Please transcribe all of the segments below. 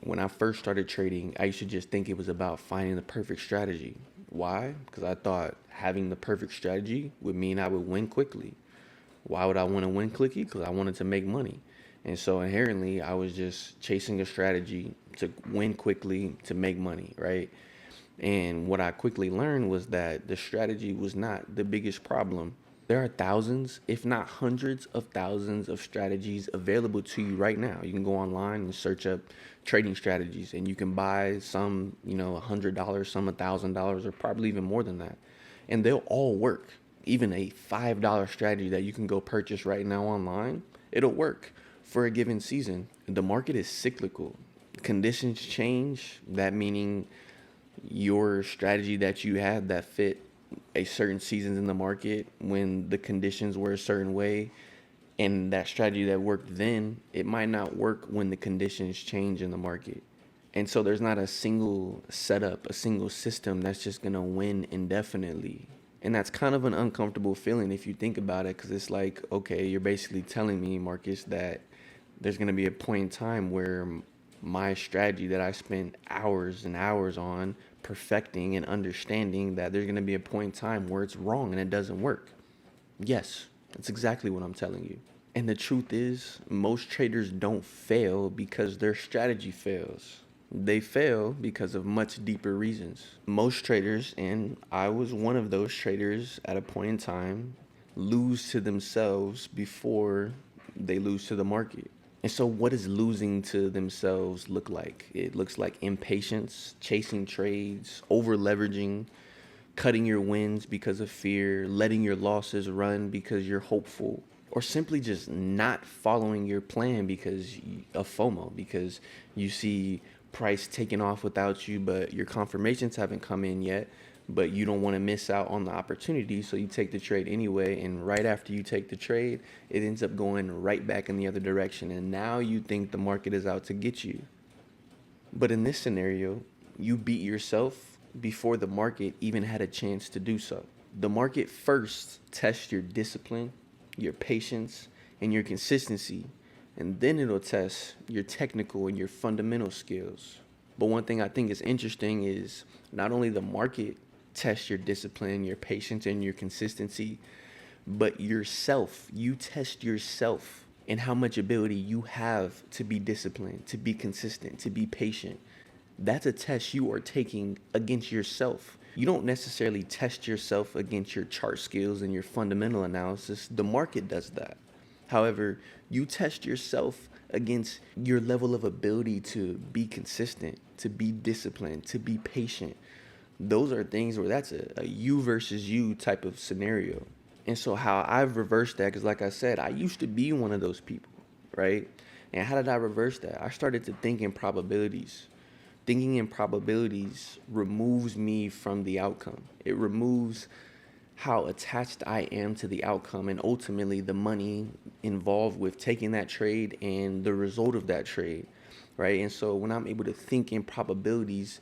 When I first started trading, I used to just think it was about finding the perfect strategy. Why? Because I thought having the perfect strategy would mean I would win quickly. Why would I want to win quickly? Because I wanted to make money. And so inherently, I was just chasing a strategy to win quickly to make money, right? And what I quickly learned was that the strategy was not the biggest problem. There are thousands, if not hundreds of thousands of strategies available to you right now. You can go online and search up trading strategies and you can buy some, $100, some $1,000, or probably even more than that. And they'll all work. Even a $5 strategy that you can go purchase right now online, it'll work for a given season. The market is cyclical. Conditions change, that meaning your strategy that you had that fit a certain seasons in the market when the conditions were a certain way, and that strategy that worked then, it might not work when the conditions change in the market. And so there's not a single setup, a single system that's just going to win indefinitely. And that's kind of an uncomfortable feeling if you think about it, because it's like, okay, you're basically telling me, Marcus, that there's going to be a point in time where my strategy that I spent hours and hours on perfecting and understanding, that there's going to be a point in time where it's wrong and it doesn't work. Yes, that's exactly what I'm telling you. And the truth is, most traders don't fail because their strategy fails. They fail because of much deeper reasons. Most traders, and I was one of those traders at a point in time, lose to themselves before they lose to the market. And so what does losing to themselves look like? It looks like impatience, chasing trades, over leveraging, cutting your wins because of fear, letting your losses run because you're hopeful, or simply just not following your plan because of FOMO, because you see price taking off without you, but your confirmations haven't come in yet, but you don't want to miss out on the opportunity, so you take the trade anyway, and right after you take the trade, it ends up going right back in the other direction, and now you think the market is out to get you. But in this scenario, you beat yourself before the market even had a chance to do so. The market first tests your discipline, your patience, and your consistency, and then it'll test your technical and your fundamental skills. But one thing I think is interesting is not only the market tests your discipline, your patience, and your consistency, but yourself. You test yourself and how much ability you have to be disciplined, to be consistent, to be patient. That's a test you are taking against yourself. You don't necessarily test yourself against your chart skills and your fundamental analysis. The market does that. However, you test yourself against your level of ability to be consistent, to be disciplined, to be patient. Those are things where that's a you versus you type of scenario. And so how I've reversed that, because like I said, I used to be one of those people, right? And how did I reverse that? I started to think in probabilities. Thinking in probabilities removes me from the outcome. It removes how attached I am to the outcome and ultimately the money involved with taking that trade and the result of that trade, right? And so when I'm able to think in probabilities,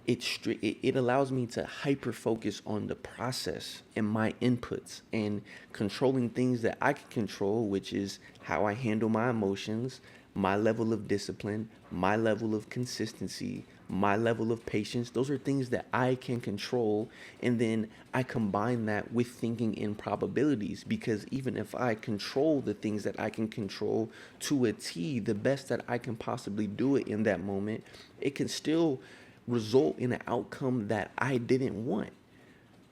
it allows me to hyper focus on the process and my inputs and controlling things that I can control, which is how I handle my emotions, my level of discipline, my level of consistency, my level of patience. Those are things that I can control. And then I combine that with thinking in probabilities, because even if I control the things that I can control to a T, the best that I can possibly do it in that moment, it can still result in an outcome that I didn't want,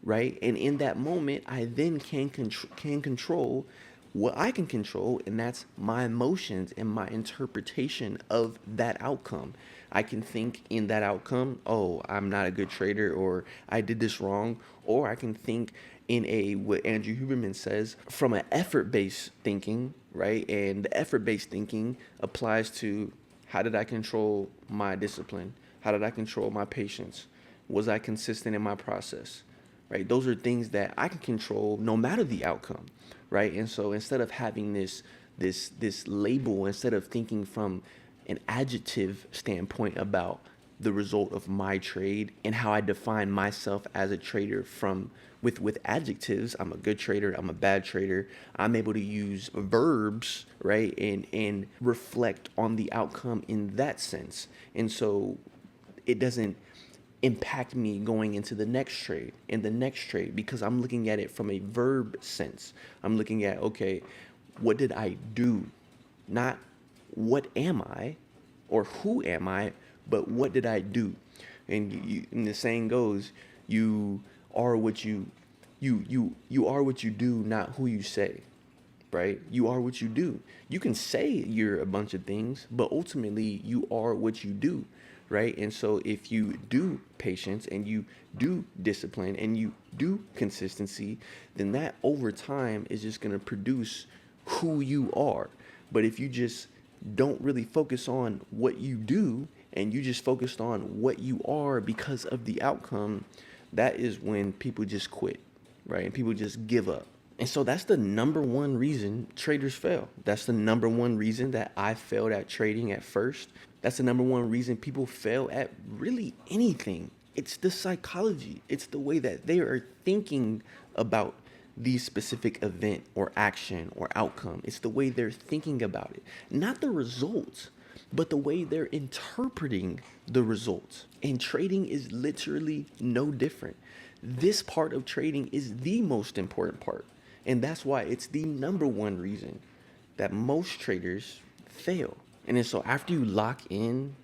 right? And in that moment, I then can control what I can control, and that's my emotions and my interpretation of that outcome. I can think in that outcome, oh, I'm not a good trader, or I did this wrong, or I can think in a, what Andrew Huberman says, from an effort-based thinking, right? And the effort-based thinking applies to, how did I control my discipline? How did I control my patience? Was I consistent in my process? Right? Those are things that I can control no matter the outcome, right? And so instead of having this label, instead of thinking from an adjective standpoint about the result of my trade and how I define myself as a trader from with adjectives. I'm a good trader, I'm a bad trader. I'm able to use verbs, right? And reflect on the outcome in that sense. And so it doesn't impact me going into the next trade and the next trade because I'm looking at it from a verb sense. I'm looking at, okay, what did I do? Not what am I or who am I, but what did I do? And the saying goes, you are what you are what you do, not who you say, right? You are what you do. You can say you're a bunch of things, but ultimately you are what you do, right? And so if you do patience and you do discipline and you do consistency, then that over time is just going to produce who you are. But if you just don't really focus on what you do and you just focused on what you are because of the outcome, that is when people just quit, right? And people just give up. And so that's the number one reason traders fail. That's the number one reason that I failed at trading at first. That's the number one reason people fail at really anything. It's the psychology. It's the way that they are thinking about the specific event or action or outcome. It's the way they're thinking about it, not the results, but the way they're interpreting the results. And trading is literally no different. This part of trading is the most important part. And that's why it's the number one reason that most traders fail. And then so after you lock in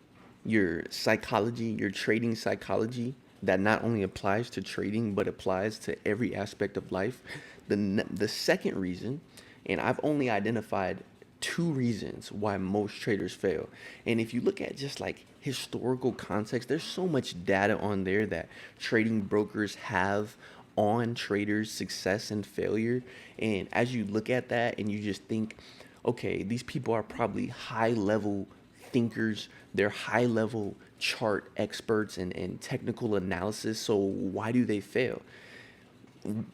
your psychology, your trading psychology, that not only applies to trading, but applies to every aspect of life, the second reason, and I've only identified two reasons why most traders fail. And if you look at just like historical context, there's so much data on there that trading brokers have on traders' success and failure. And as you look at that and you just think, okay, these people are probably high level thinkers, they're high level chart experts and technical analysis. So why do they fail?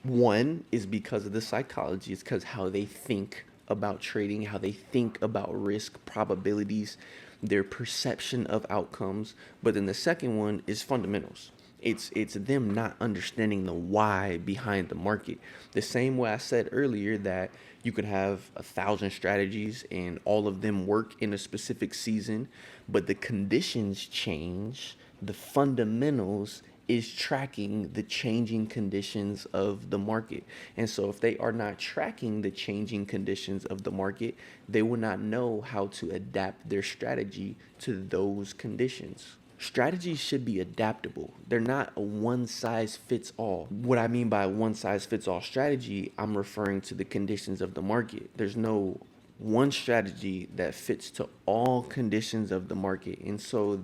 One is because of the psychology. It's because how they think about trading, how they think about risk, probabilities, their perception of outcomes. But then the second one is fundamentals. It's them not understanding the why behind the market. The same way I said earlier that you could have 1,000 strategies and all of them work in a specific season, but the conditions change. The fundamentals is tracking the changing conditions of the market. And so if they are not tracking the changing conditions of the market, they will not know how to adapt their strategy to those conditions. Strategies should be adaptable. They're not a one size fits all. What I mean by one size fits all strategy, I'm referring to the conditions of the market. There's no one strategy that fits to all conditions of the market. And so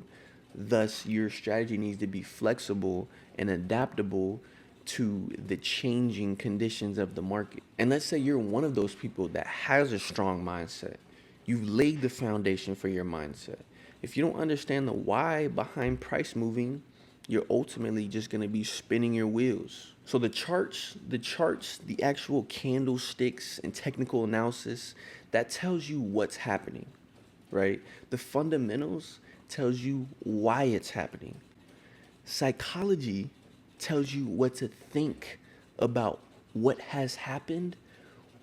thus your strategy needs to be flexible and adaptable to the changing conditions of the market. And let's say you're one of those people that has a strong mindset. You've laid the foundation for your mindset. If you don't understand the why behind price moving, you're ultimately just going to be spinning your wheels. So the charts, the actual candlesticks and technical analysis, that tells you what's happening, right? The fundamentals tells you why it's happening. Psychology tells you what to think about what has happened,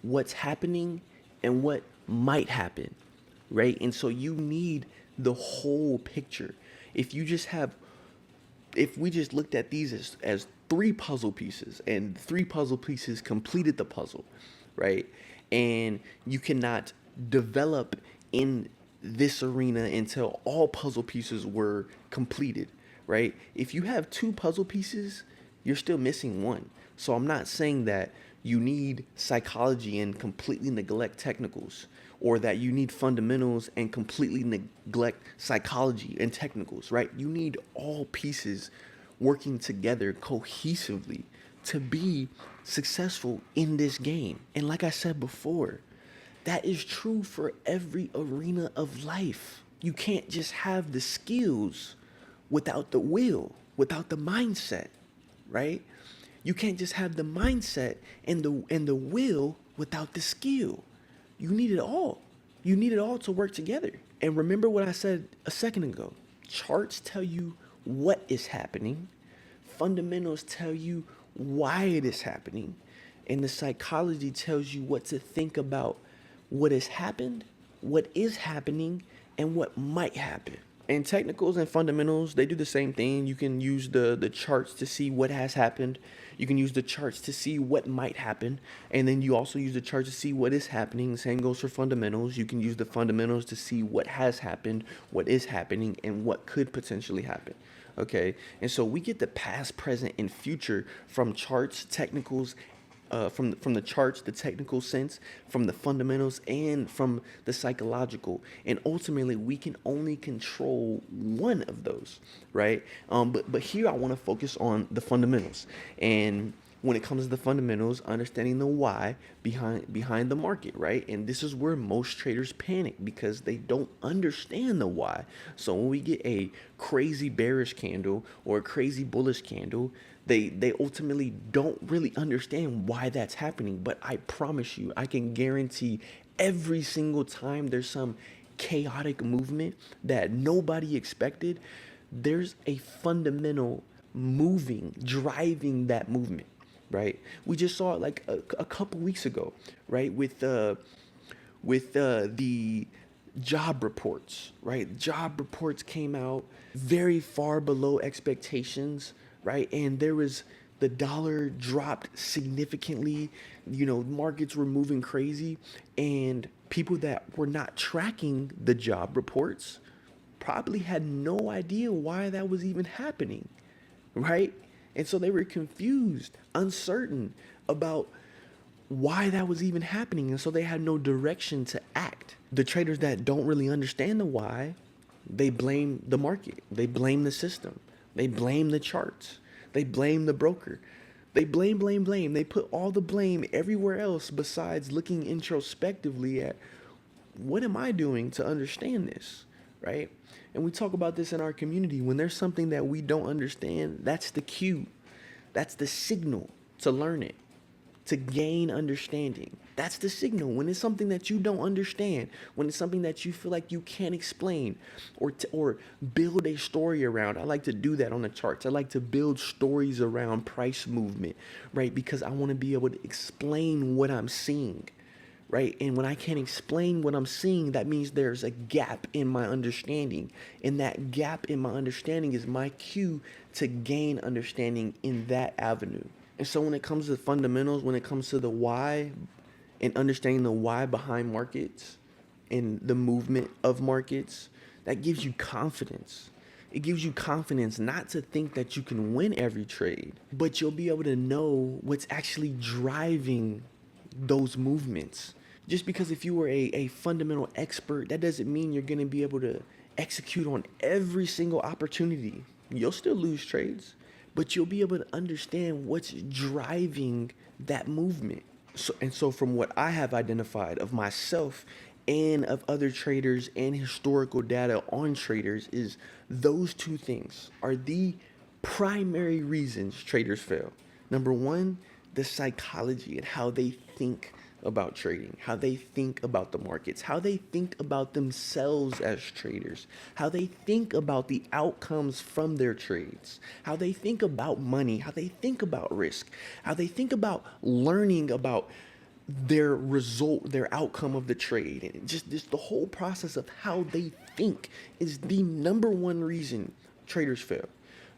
what's happening, and what might happen, right? And so you need the whole picture. If we just looked at these as three puzzle pieces and three puzzle pieces completed the puzzle, right? And you cannot develop in this arena until all puzzle pieces were completed, right? If you have two puzzle pieces, you're still missing one. So I'm not saying that you need psychology and completely neglect technicals, or that you need fundamentals and completely neglect psychology and technicals, right? You need all pieces working together cohesively to be successful in this game. And like I said before, that is true for every arena of life. You can't just have the skills without the will, without the mindset, right? You can't just have the mindset and the will without the skill. You need it all. You need it all to work together. And remember what I said a second ago. Charts tell you what is happening. Fundamentals tell you why it is happening. And the psychology tells you what to think about what has happened, what is happening, and what might happen. And technicals and fundamentals, they do the same thing. You can use the charts to see what has happened. You can use the charts to see what might happen. And then you also use the charts to see what is happening. The same goes for fundamentals. You can use the fundamentals to see what has happened, what is happening, and what could potentially happen. Okay. And so we get the past, present, and future from charts, technicals, from the charts, the technical sense, from the fundamentals, and from the psychological. And ultimately, we can only control one of those, right? But here I want to focus on the fundamentals. And when it comes to the fundamentals, understanding the why behind the market, right? And this is where most traders panic because they don't understand the why. So when we get a crazy bearish candle or a crazy bullish candle, they ultimately don't really understand why that's happening. But I promise you, I can guarantee every single time there's some chaotic movement that nobody expected, there's a fundamental driving that movement, right? We just saw it like a couple weeks ago, right? With the job reports, right? Job reports came out very far below expectations, right? And the dollar dropped significantly. Markets were moving crazy, and people that were not tracking the job reports probably had no idea why that was even happening, right? And so they were confused, uncertain about why that was even happening. And so they had no direction to act. The traders that don't really understand the why, they blame the market, they blame the system, they blame the charts, they blame the broker. They blame. They put all the blame everywhere else besides looking introspectively at what am I doing to understand this, right? And we talk about this in our community. When there's something that we don't understand, that's the cue. That's the signal to learn it, to gain understanding. That's the signal. When it's something that you don't understand, when it's something that you feel like you can't explain or build a story around. I like to do that on the charts. I like to build stories around price movement, right? Because I want to be able to explain what I'm seeing, right? And when I can't explain what I'm seeing, that means there's a gap in my understanding. And that gap in my understanding is my cue to gain understanding in that avenue. And so when it comes to fundamentals, when it comes to the why and understanding the why behind markets and the movement of markets, that gives you confidence. It gives you confidence not to think that you can win every trade, but you'll be able to know what's actually driving those movements. Just because if you were a fundamental expert, that doesn't mean you're going to be able to execute on every single opportunity. You'll still lose trades, but you'll be able to understand what's driving that movement. So from what I have identified of myself and of other traders and historical data on traders is those two things are the primary reasons traders fail. Number one, the psychology and how they think about trading, how they think about the markets, how they think about themselves as traders, how they think about the outcomes from their trades, how they think about money, how they think about risk, how they think about learning about their result, their outcome of the trade. And just the whole process of how they think is the number one reason traders fail.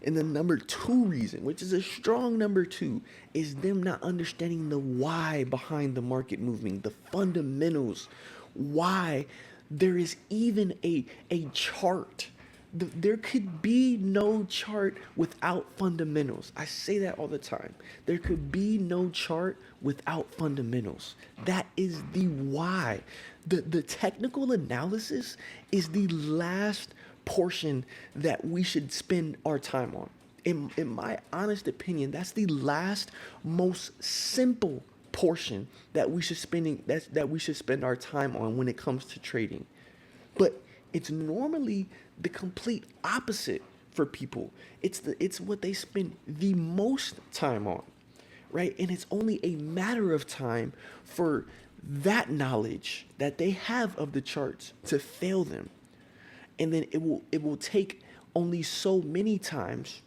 And the number two reason, which is a strong number two, is them not understanding the why behind the market moving, the fundamentals, why there is even a chart. There could be no chart without fundamentals. I say that all the time. There could be no chart without fundamentals. That is the why. The technical analysis is the last portion that we should spend our time on. In my honest opinion, that's the last, most simple portion that we should spend our time on when it comes to trading. But it's normally the complete opposite for people. It's what they spend the most time on, right? And it's only a matter of time for that knowledge that they have of the charts to fail them. And then it will take only so many times,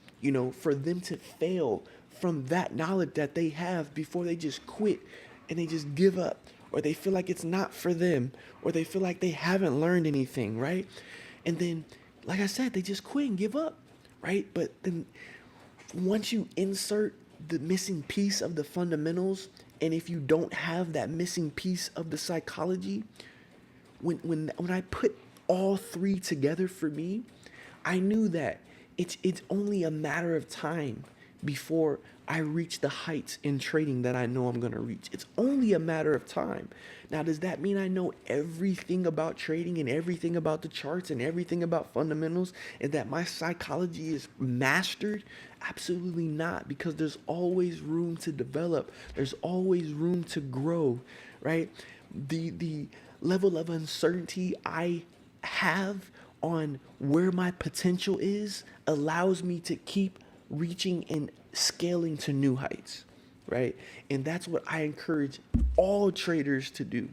for them to fail from that knowledge that they have before they just quit and they just give up, or they feel like it's not for them, or they feel like they haven't learned anything, right? And then, like I said, they just quit and give up, right? But then once you insert the missing piece of the fundamentals, and if you don't have that missing piece of the psychology, when I put all three together for me, I knew that it's only a matter of time before I reach the heights in trading that I know I'm gonna reach. It's only a matter of time. Now, does that mean I know everything about trading and everything about the charts and everything about fundamentals and that my psychology is mastered? Absolutely not, because there's always room to develop. There's always room to grow, right? The level of uncertainty I have on where my potential is allows me to keep reaching and scaling to new heights, right? And that's what I encourage all traders to do.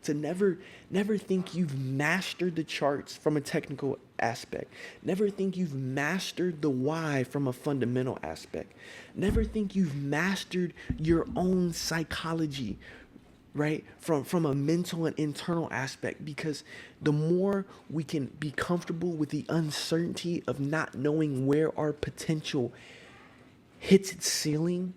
To never think you've mastered the charts from a technical aspect. Never think you've mastered the why from a fundamental aspect. Never think you've mastered your own psychology, right? From a mental and internal aspect, because the more we can be comfortable with the uncertainty of not knowing where our potential hits its ceiling,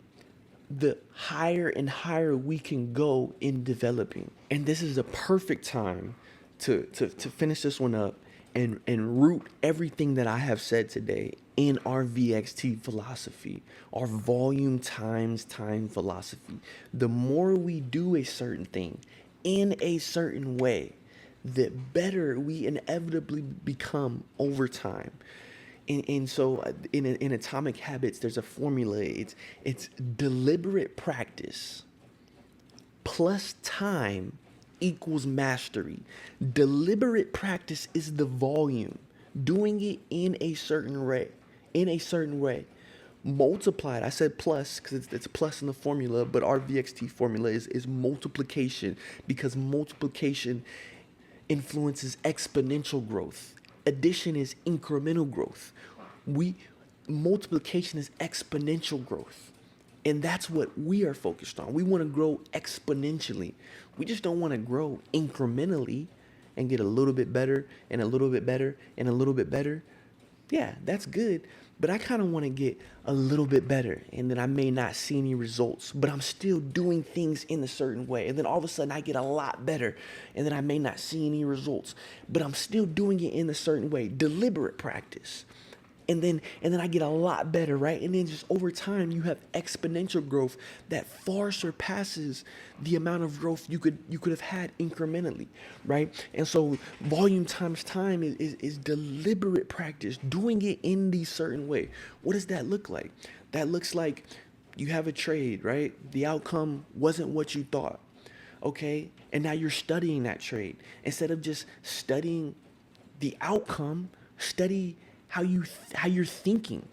the higher and higher we can go in developing. And this is the perfect time to finish this one up and root everything that I have said today in our VXT philosophy, our volume times time philosophy. The more we do a certain thing in a certain way, the better we inevitably become over time. And so in Atomic Habits, there's a formula. It's deliberate practice plus time equals mastery. Deliberate practice is the volume, doing it in a certain way. Multiplied, I said plus because it's plus in the formula, but our VXT formula is multiplication, because multiplication influences exponential growth. Addition is incremental growth. Multiplication is exponential growth. And that's what we are focused on. We want to grow exponentially. We just don't want to grow incrementally and get a little bit better and a little bit better and a little bit better. Yeah, that's good. But I kind of want to get a little bit better, and then I may not see any results, but I'm still doing things in a certain way. And then all of a sudden I get a lot better, and then I may not see any results, but I'm still doing it in a certain way. Deliberate practice. And then I get a lot better, right? And then just over time, you have exponential growth that far surpasses the amount of growth you could have had incrementally, right? And so volume times time is deliberate practice, doing it in the certain way. What does that look like? That looks like you have a trade, right? The outcome wasn't what you thought, okay? And now you're studying that trade. Instead of just studying the outcome, study how you're thinking.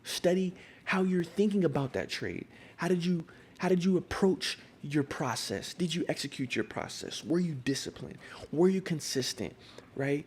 Study how you're thinking about that trade. How did you approach your process? Did you execute your process? Were you disciplined? Were you consistent? Right?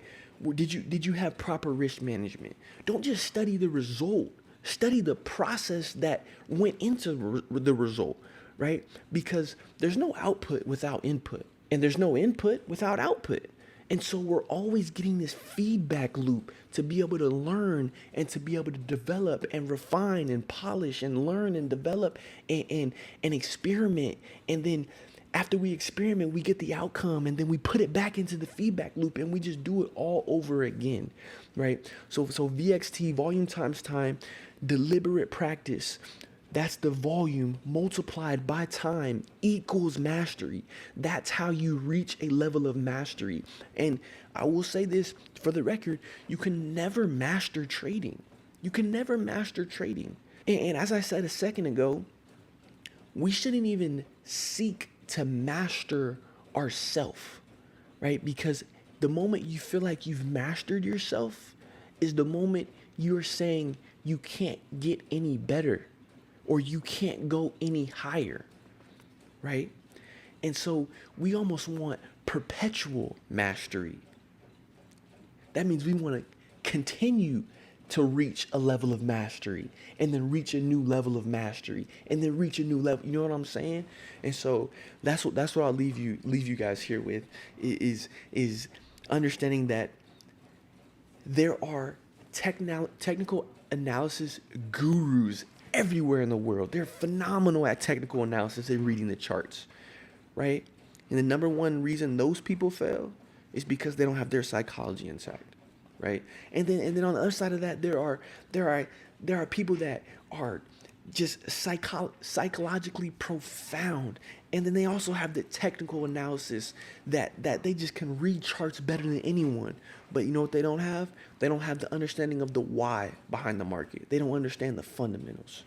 Did you have proper risk management? Don't just study the result. Study the process that went into the result, right? Because there's no output without input, and there's no input without output. And so we're always getting this feedback loop to be able to learn and to be able to develop and refine and polish and learn and develop and experiment. And then after we experiment, we get the outcome, and then we put it back into the feedback loop, and we just do it all over again, right? So VXT, volume times time, deliberate practice. That's the volume multiplied by time equals mastery. That's how you reach a level of mastery. And I will say this for the record, you can never master trading. You can never master trading. And as I said a second ago, we shouldn't even seek to master ourself, right? Because the moment you feel like you've mastered yourself is the moment you're saying you can't get any better, or you can't go any higher, right? And so we almost want perpetual mastery. That means we want to continue to reach a level of mastery, and then reach a new level of mastery, and then reach a new level. You know what I'm saying? And so that's what I'll leave you guys here with, is understanding that there are technical analysis gurus everywhere in the world. They're phenomenal at technical analysis and reading the charts, right? And the number one reason those people fail is because they don't have their psychology intact, right? And then on the other side of that, there are people that are just psychologically profound, and then they also have the technical analysis that they just can read charts better than anyone. But you know what they don't have? They don't have the understanding of the why behind the market. They don't understand the fundamentals,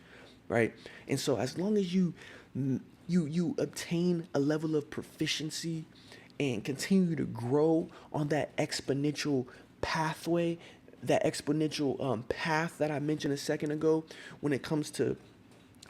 right? And so as long as you obtain a level of proficiency and continue to grow on that exponential pathway, that exponential path that I mentioned a second ago, when it comes to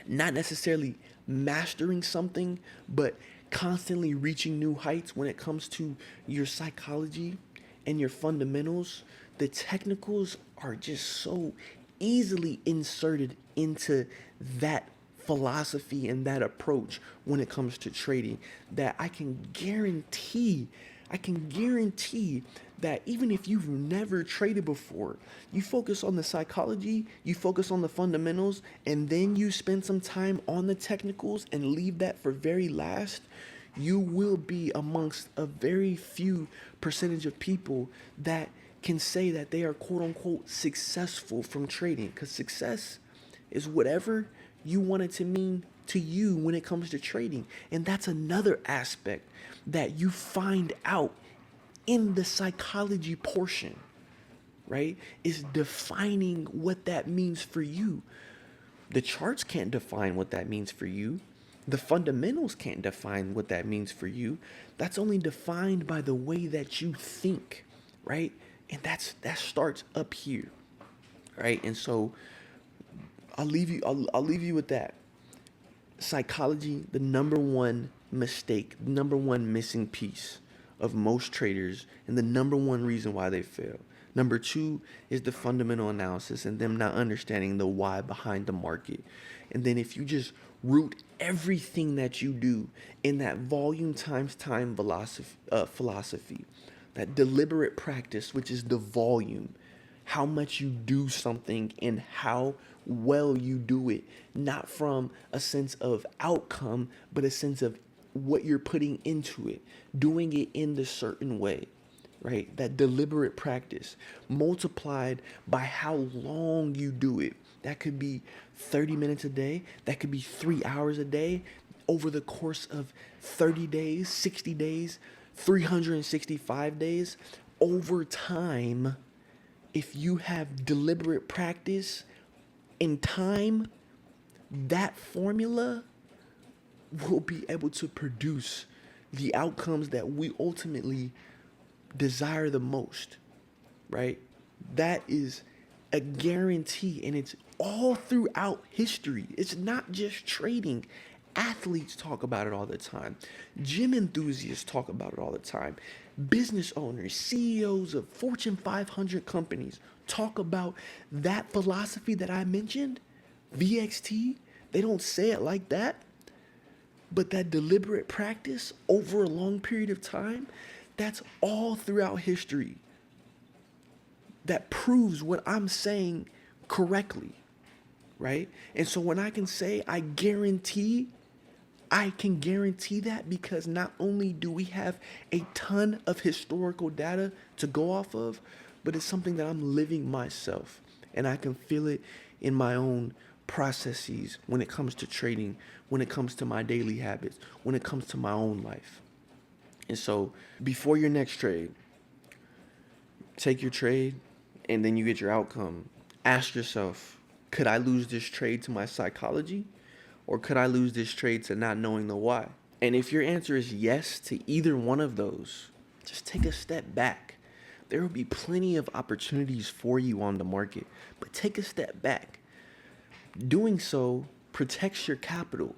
not necessarily mastering something, but constantly reaching new heights when it comes to your psychology and your fundamentals, the technicals are just so easily inserted into that philosophy and that approach when it comes to trading, that I can guarantee that even if you've never traded before, you focus on the psychology, you focus on the fundamentals, and then you spend some time on the technicals and leave that for very last, you will be amongst a very few percentage of people that can say that they are quote unquote successful from trading. Because success is whatever you want it to mean to you when it comes to trading. And that's another aspect that you find out in the psychology portion, right? Is defining what that means for you. The charts can't define what that means for you. The fundamentals can't define what that means for you. That's only defined by the way that you think, right? And that starts up here, right? And so I'll leave you with that. Psychology, the number one mistake, number one missing piece of most traders, and the number one reason why they fail. Number two is the fundamental analysis and them not understanding the why behind the market. And then if you just root everything that you do in that volume times time philosophy, that deliberate practice, which is the volume, how much you do something and how well you do it, not from a sense of outcome, but a sense of what you're putting into it, doing it in the certain way, right? That deliberate practice multiplied by how long you do it. That could be 30 minutes a day. That could be 3 hours a day over the course of 30 days, 60 days, 365 days. Over time, if you have deliberate practice in time, that formula will be able to produce the outcomes that we ultimately desire the most, right? That is a guarantee, and it's all throughout history. It's not just trading. Athletes talk about it all the time. Gym enthusiasts talk about it all the time. Business owners, CEOs of Fortune 500 companies talk about that philosophy that I mentioned, VXT. They don't say it like that, but that deliberate practice over a long period of time, that's all throughout history. That proves what I'm saying correctly, right? And so when I can say I can guarantee that because not only do we have a ton of historical data to go off of, but it's something that I'm living myself. And I can feel it in my own processes when it comes to trading, when it comes to my daily habits, when it comes to my own life. And so before your next trade, take your trade and then you get your outcome. Ask yourself, could I lose this trade to my psychology? Or could I lose this trade to not knowing the why? And if your answer is yes to either one of those, just take a step back. There will be plenty of opportunities for you on the market, but take a step back. Doing so protects your capital,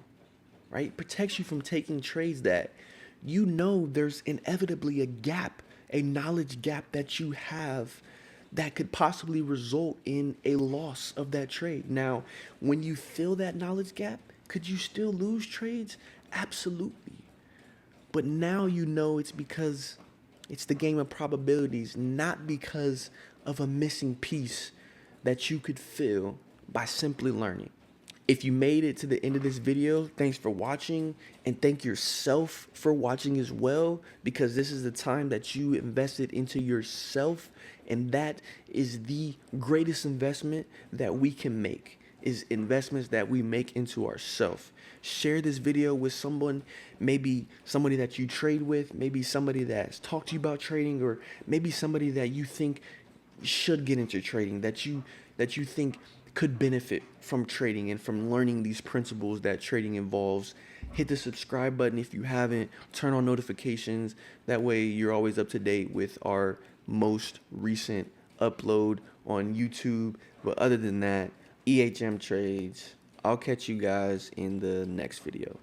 right? Protects you from taking trades that you know there's inevitably a gap, a knowledge gap that you have that could possibly result in a loss of that trade. Now, when you fill that knowledge gap, could you still lose trades? Absolutely. But now you know it's because it's the game of probabilities, not because of a missing piece that you could fill by simply learning. If you made it to the end of this video, thanks for watching, and thank yourself for watching as well, because this is the time that you invested into yourself, and that is the greatest investment that we can make, is investments that we make into ourselves. Share this video with someone, maybe somebody that you trade with, maybe somebody that's talked to you about trading, or maybe somebody that you think should get into trading, that you think could benefit from trading and from learning these principles that trading involves. Hit the subscribe button if you haven't. Turn on notifications. That way you're always up to date with our most recent upload on YouTube. But other than that, EHM trades. I'll catch you guys in the next video.